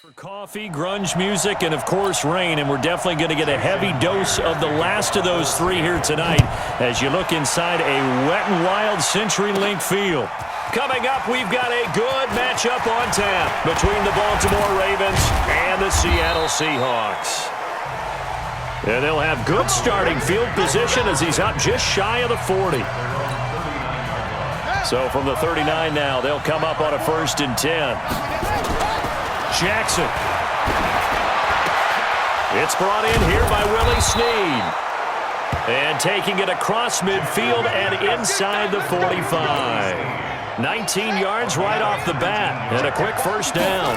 Coffee, grunge music, and of course rain, and we're definitely going to get a heavy dose of the last of those three here tonight as you look inside a wet and wild CenturyLink field. Coming up, we've got a good matchup on tap between the Baltimore Ravens and the Seattle Seahawks. And they'll have good starting field position as he's up just shy of the 40. So from the 39 now, they'll come up on a 1st and 10. Jackson. It's brought in here by Willie Snead. And taking it across midfield and inside the 45. 19 yards right off the bat. And a quick 1st down.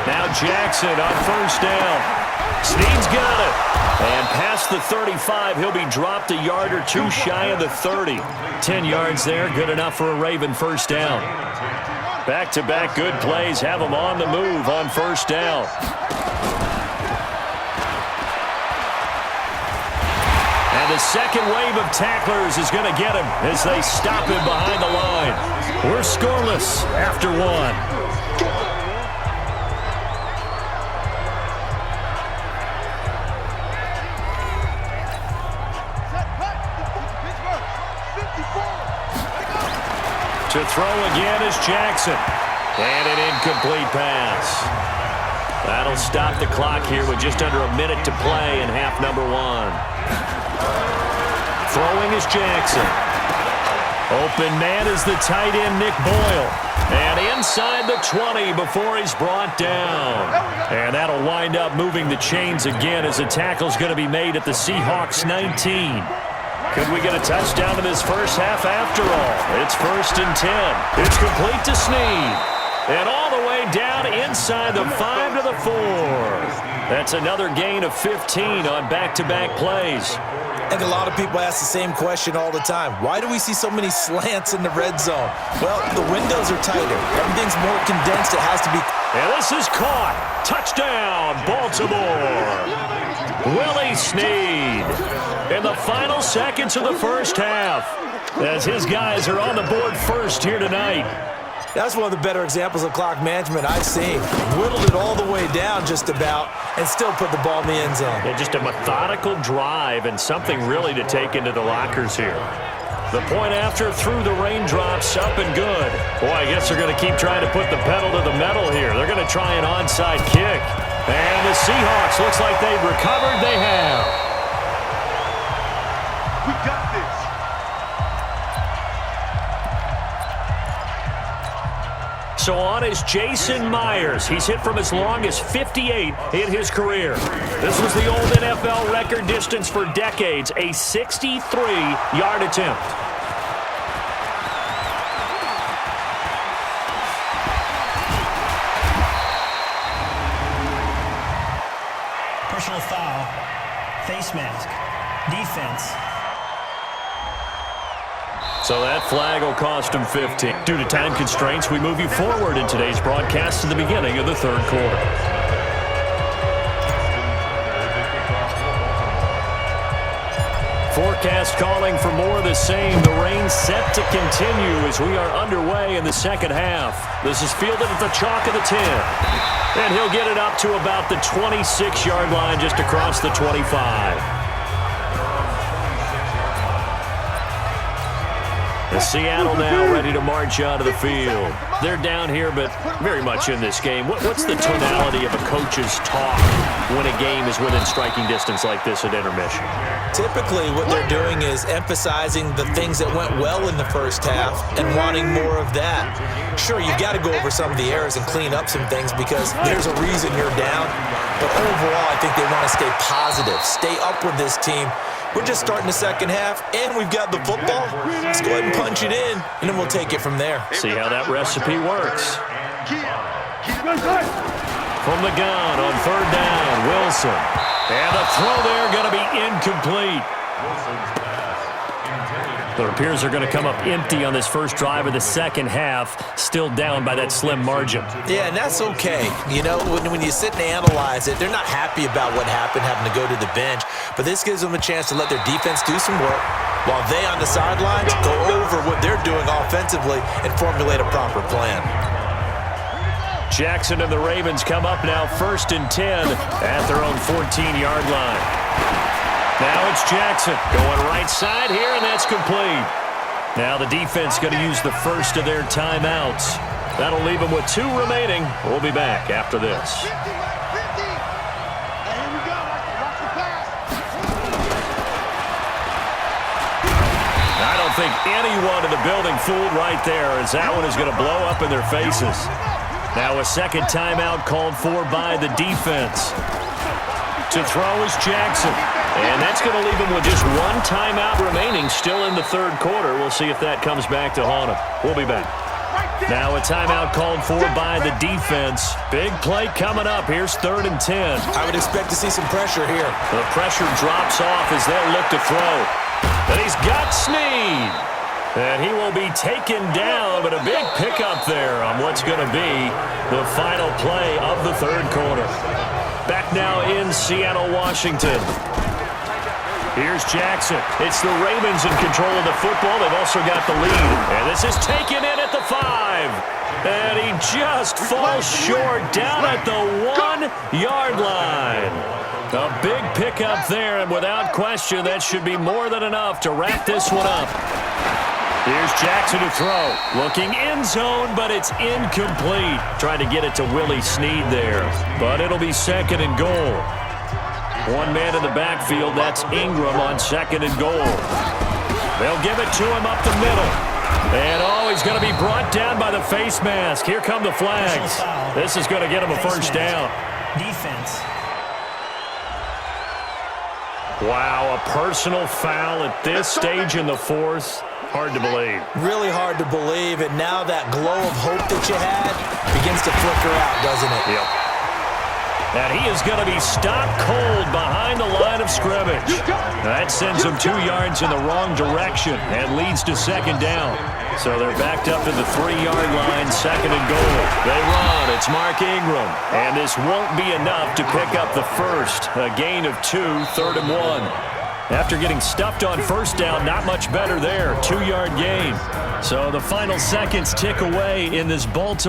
Now Jackson on 1st down. Snead's got it. And past the 35, he'll be dropped a yard or two shy of the 30. 10 yards there, good enough for a Raven 1st down. Back-to-back good plays have them on the move on 1st down. And the second wave of tacklers is going to get him as they stop him behind the line. We're scoreless after one. To throw again is Jackson. And an incomplete pass. That'll stop the clock here with just under a minute to play in half number one. Throwing is Jackson. Open man is the tight end, Nick Boyle. And inside the 20 before he's brought down. And that'll wind up moving the chains again as the tackle's going to be made at the Seahawks 19. Could we get a touchdown in this first half after all? It's 1st and 10. It's complete to Snead. And all the way down inside the 5 to the 4. That's another gain of 15 on back-to-back plays. I think a lot of people ask the same question all the time. Why do we see so many slants in the red zone? Well, the windows are tighter. Everything's more condensed. It has to be. And this is caught. Touchdown, Baltimore. Willie Snead in the final seconds of the first half as his guys are on the board first here tonight. That's one of the better examples of clock management I've seen. Whittled it all the way down just about and still put the ball in the end zone. Yeah, just a methodical drive and something really to take into the lockers here. The point after through the raindrops, up and good. Boy, I guess they're going to keep trying to put the pedal to the metal here. They're going to try an onside kick. And the Seahawks, looks like they've recovered. They have. We got this. So on is Jason Myers. He's hit from as long as 58 in his career. This was the old NFL record distance for decades, a 63-yard attempt. Personal foul, face mask, defense. So that flag will cost him 15. Due to time constraints, we move you forward in today's broadcast to the beginning of the third quarter. Forecast calling for more of the same. The rain set to continue as we are underway in the second half. This is fielded at the chalk of the 10. And he'll get it up to about the 26-yard line just across the 25. Seattle now ready to march out of the field. They're down here, but very much in this game. What's the tonality of a coach's talk when a game is within striking distance like this at intermission? Typically, what they're doing is emphasizing the things that went well in the first half and wanting more of that. Sure, you've got to go over some of the errors and clean up some things because there's a reason you're down. But overall, I think they want to stay positive, stay up with this team. We're just starting the second half, and we've got the football. Let's go ahead and punch it in, and then we'll take it from there. See how that recipe works. From the gun on 3rd down, Wilson. And the throw there going to be incomplete. It appears they're going to come up empty on this first drive of the second half, still down by that slim margin. Yeah, and that's okay. You know, when you sit and analyze it, they're not happy about what happened, having to go to the bench. But this gives them a chance to let their defense do some work while they on the sidelines go over what they're doing offensively and formulate a proper plan. Jackson and the Ravens come up now 1st and 10 at their own 14-yard line. Now it's Jackson going right side here, and that's complete. Now the defense going to use the first of their timeouts. That'll leave them with 2 remaining. We'll be back after this. I don't think anyone in the building fooled right there, as that one is going to blow up in their faces. Now a second timeout called for by the defense. To throw is Jackson. And that's going to leave him with just 1 timeout remaining still in the 3rd quarter. We'll see if that comes back to haunt him. We'll be back. Now a timeout called for by the defense. Big play coming up. Here's 3rd and 10. I would expect to see some pressure here. The pressure drops off as they'll look to throw. And he's got Snead. And he will be taken down, but a big pickup there on what's going to be the final play of the 3rd quarter. Back now in Seattle, Washington. Here's Jackson. It's the Ravens in control of the football. They've also got the lead. And this is taken in at the 5. And he just falls short down at the 1-yard line. A big pickup there, and without question, that should be more than enough to wrap this one up. Here's Jackson to throw. Looking end zone, but it's incomplete. Trying to get it to Willie Snead there. But it'll be 2nd and goal. 1 man in the backfield. That's Ingram on 2nd and goal. They'll give it to him up the middle. And, he's going to be brought down by the face mask. Here come the flags. This is going to get him a first down. Defense. Wow, a personal foul at this stage in the 4th. Hard to believe. Really hard to believe, and now that glow of hope that you had begins to flicker out, doesn't it? Yep. And he is going to be stopped cold behind the line of scrimmage. That sends him 2 yards in the wrong direction and leads to 2nd down. So they're backed up to the 3-yard line, 2nd and goal. They run. It's Mark Ingram. And this won't be enough to pick up the first. A gain of 2, 3rd and 1. After getting stuffed on 1st down, not much better there. 2-yard gain. So the final seconds tick away in this Baltimore.